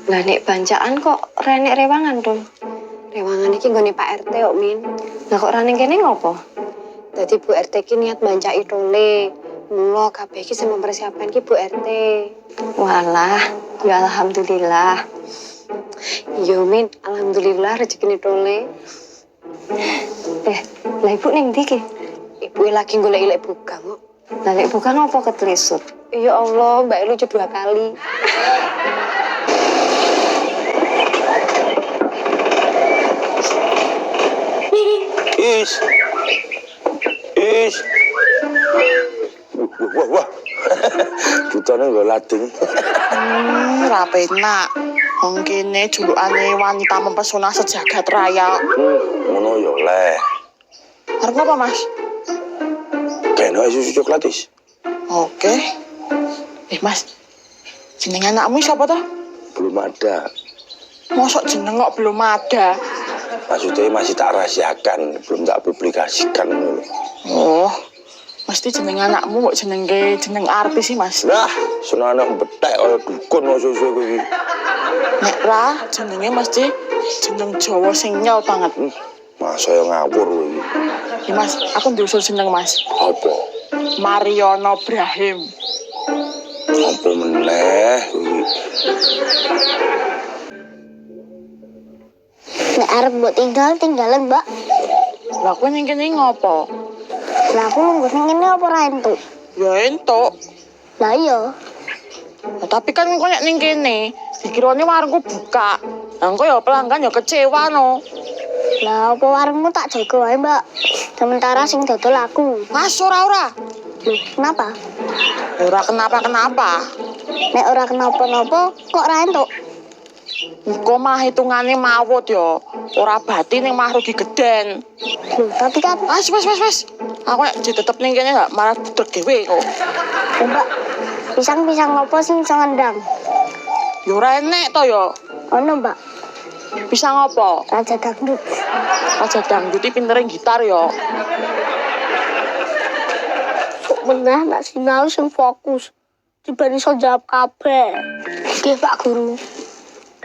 Lah nek bancaan kok renek rewangan, Dul? Rewangan iki nggone Pak RT kok, Min. Lah kok rane kene ngopo? Dadi Bu RT ki niat bancaki tole. Mula kabeh iki sing mempersiapkan ki Bu RT. Walah, ya alhamdulillah. Yo, Min, alhamdulillah rezekine tole. Lah ibu ning ndi ki? Ibu lagi golek ilek buka kok. Lah nek bukan ngopo ketelisut? Ya Allah, Mbak lucu 2 kali. Wah. Butane nggo lading. Ra penak. Wong kene julukane wanita mempesona sejagat raya. Ngono ya oleh. Arep apa, Mas? Kene susu coklat is. Oke. Mas. Jeneng anakmu siapa toh? Belum ada. Mosok jeneng kok belum ada? Maksudnya masih tak rahasiakan, belum tak publikasikan. Oh. Mesti jeneng anakmu kok jeneng artis sih, Mas. Lah, senane betek kaya dukun susu kuwi. Nek ra jenenge mesti jeneng Jawa sing nyel banget. Masa ya ngawur kuwi. Ya, Mas, aku diusul jeneng, Mas. Apa? Mariono Brahim. Apa meneh kuwi? Nek arep mbok tinggalan, Mbak. Lah kowe ning kene ngopo? Lah aku nunggu ning ngene apa ra entuk? Ya entuk. Lah iya. Nah, tapi kan kok nek ning kene, dikirane warungku buka. Lah engko ya pelanggan ya kecewa no. Lah apa warungmu tak jaga wae, Mbak. Sementara sing dodol aku. Mas ora. Loh, kenapa? Ora kenapa-kenapa. Nek ora kenapa-napa kok ra entuk? Engko mah hitungane mawut ya. Ora bati ning mah rugi geden. Loh, tapi kan Wes. Aku nek tetep ning kene gak malah budek dhewe kok. Mbak, pisang apa sing iso ngendang? Ya ora enek to ya. Ono, Mbak. Pisang apa? Raja dangdut. Aja dangdut iki pintere gitar ya. Kok meneh nak sinau sing fokus. Dibanding iso jawab kabeh. Nggih, Pak Guru.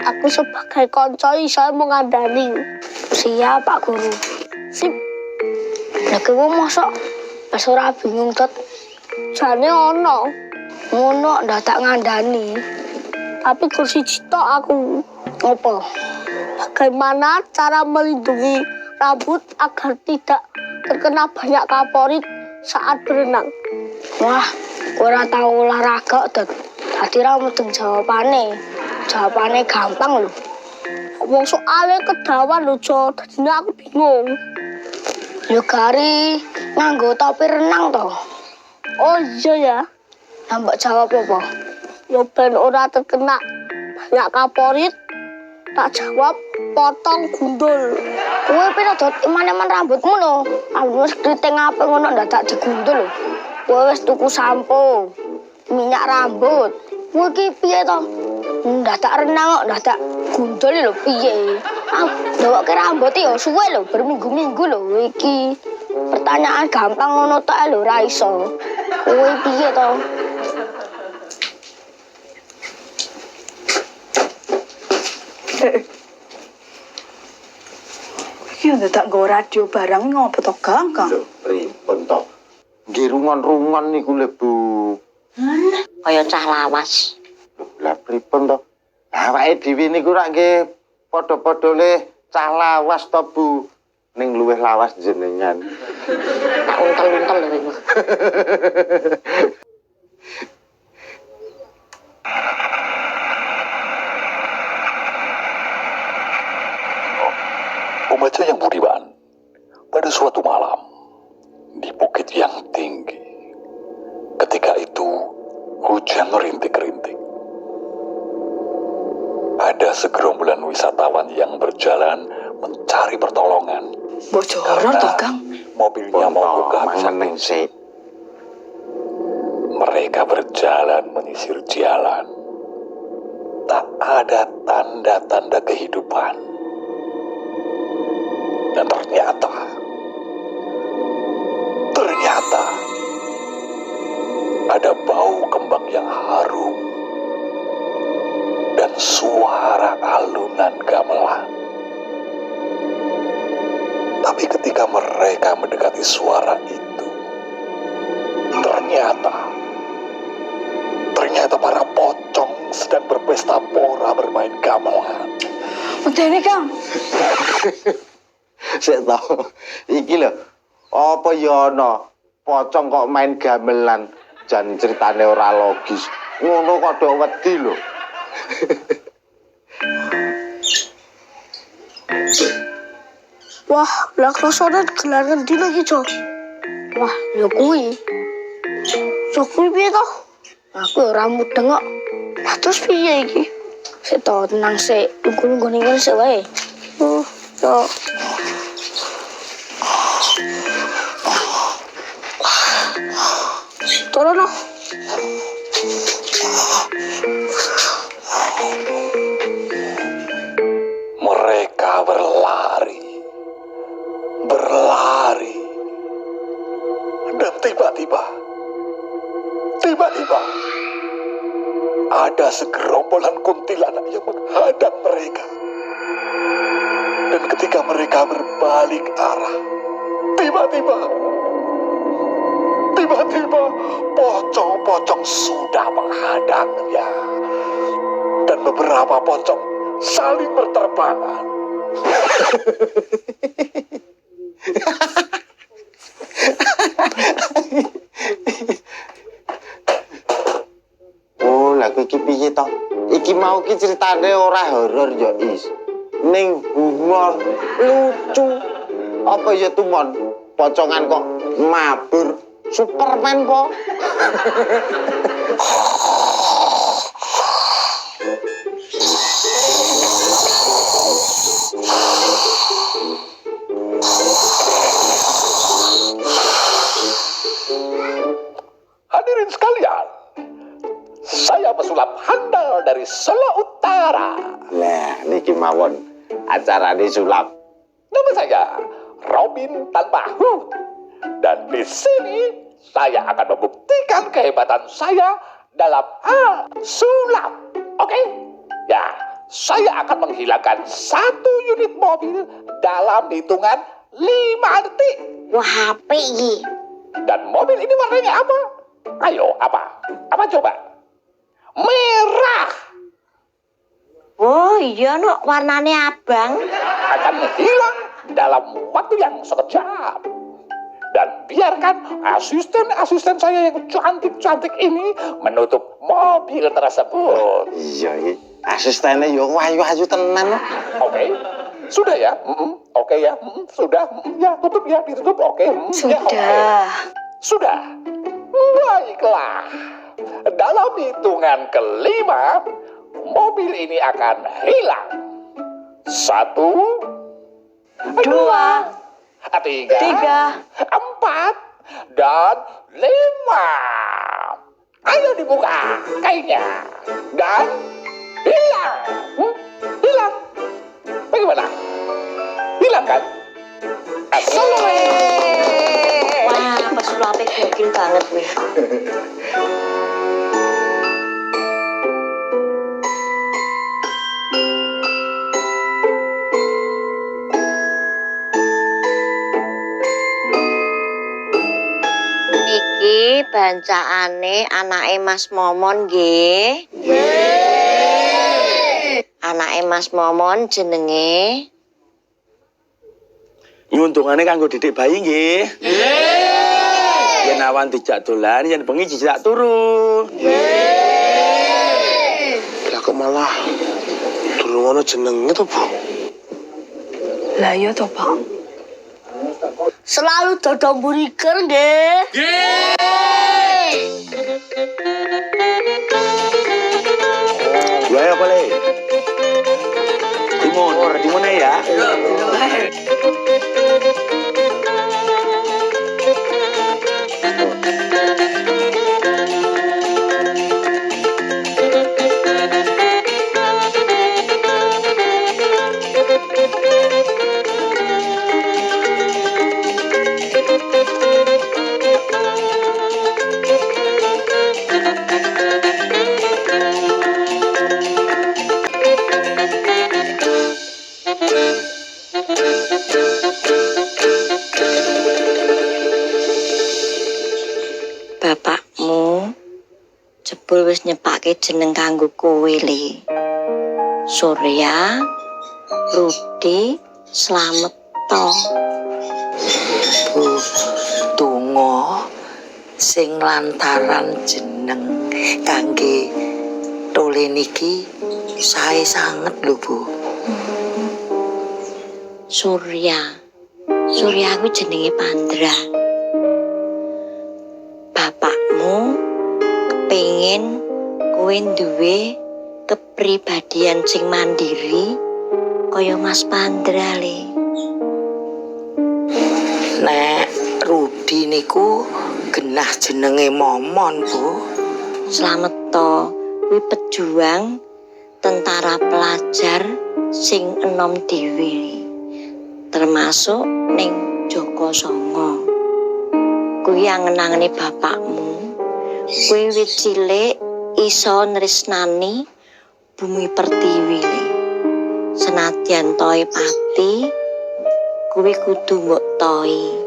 Aku sebagai kanca iso mengandani. Siap, Pak Guru. Sip. Lah kowe mosok pas ora bingung tot. Jane ono. Ngono ndak tak ngandani. Tapi kursi citok aku. Apa? Bagaimana cara melindungi rambut agar tidak terkena banyak kaporit saat berenang? Wah, ora tahu olahraga, Dad. Tadi ra mudeng jawabane. Jawabane gampang lho. Wong soalnya kedawan lho, Jo. Dadi aku bingung. Yo gari nganggo topi renang to. Oh iya ya. Lah mbok jawab apa? Yo ben ora terkena banyak kaporit. Tak jawab potong gundul. Kowe pira dot iman-iman rambutmu lho. Aku wis kriting apik ngono ndak tak digundul lho. Kowe wis tuku sampo, minyak rambut. Kowe iki piye to? Ndak tak renang kok, ndak tak gundul lho piye. Ndowoke rambut ya suwe lho, berminggu-minggu lho iki. Pertanyaan gampang ngono tok lho ra iso. Kowe piye to? Iki ndak nggo radio barang ngopo to, Kang? Lho, pripun to? Nggih rungon-rungon niku lho, Bu. Kaya cah lawas. Lah pripun to? Awake dhewe niku rak nggih padha-padha le cah lawas to, Bu. Ning luwih lawas jenengan. Tak untel-untel lho iku. Pembaca yang budiman, pada suatu malam di bukit yang tinggi, ketika itu hujan rintik-rintik. Ada segerombolan wisatawan yang berjalan mencari pertolongan. Bocoran to, Kang? Mobilnya mau kehabisan bensin. Mereka berjalan menyisir jalan. Tak ada tanda-tanda kehidupan. Dan ternyata ada bau kembang yang harum dan suara lantunan gamelan. Tapi ketika mereka mendekati suara itu, ternyata para pocong sedang berpesta pora bermain gamelan. Medeni, Kang. Sik to. Iki lho. Apa ya ana pocong kok main gamelan jan ceritane ora logis. Ngono kok do wedi lho. Wah, lah krosonan gelar ngendi lagi, Cok? Wah, ya kuwi. Cok kuwi piye to? Aku ora mudeng kok. Lah terus piye iki? Sik to, tenang sik. Nunggu ning kene sik wae. Cok. Turun no. Mereka berlari, dan tiba-tiba, ada segerombolan kuntilanak yang menghadang mereka. Dan ketika mereka berbalik arah, tiba-tiba, pocong-pocong sudah menghadangnya. Dan beberapa pocong saling berterbangan. Oh, lah iki piye to? Iki mau ki ceritane ora horor ya, Is. Ning humor lucu. Apa ya tumon? Pocongan kok mabur. Superman po. Hadirin sekalian, saya pesulap handal dari Solo Utara. Lah, niki mawon acarane sulap. Nama saya Robin Tanpa Hut. Dan di sini saya akan membuktikan kehebatan saya dalam hal sulap. Oke? Ya, saya akan menghilangkan 1 unit mobil dalam hitungan 5 detik. Wah, apik iki. Dan mobil ini warnanya apa? Ayo, apa? Apa coba? Merah. Oh, iya no, warnane abang. Akan hilang dalam waktu yang sekejap. Dan biarkan asisten-asisten saya yang cantik-cantik ini menutup mobil tersebut. Iya, asistennya yo wayu-wayu tenan. Oke, sudah ya? Oke ya, sudah. Ya, tutup ya, ditutup. Oke. Ya, oke. Sudah. Baiklah. Dalam hitungan kelima, mobil ini akan hilang. 1, 2, 3, 4, dan 5. Ayo dibuka kainnya. Dan hilang. Hilang. Bagaimana? Hilang kan? Wah, pesulapnya gokil banget nih. Iki bancaane anake Mas Momon nggih. Anake Mas Momon jenenge Nguntungane kanggo didik bayi nggih. Yen awan dijak dolan, yen bengi dijak turu. Lah kok malah durung ono jenenge to, Bu? Lah iya to, Pak. Selalu dodong buriker nggih. Wae apa le? Timun ya. jebul wis nyepake jeneng kanggo kowe le. Surya, Rudi, Slamet to. Bu, donga sing lantaran jeneng kangge Tole niki sae sanget lho, Bu. Surya kuwi jenenge Pandra. Bapakmu kepengin kowe duwe kepribadian sing mandiri kaya Mas Pandra le. Nek Rudi niku genah jenenge Momon, Bu. Slamet to, kuwi pejuang tentara pelajar sing enom dhewe. Termasuk ning Joko Songo. Kuwi angen-angene bapakmu. Kuwi wit cilik iso nresnani Bumi Pertiwi. Senadyan tohe pati, kuwi kudu mbok tohi.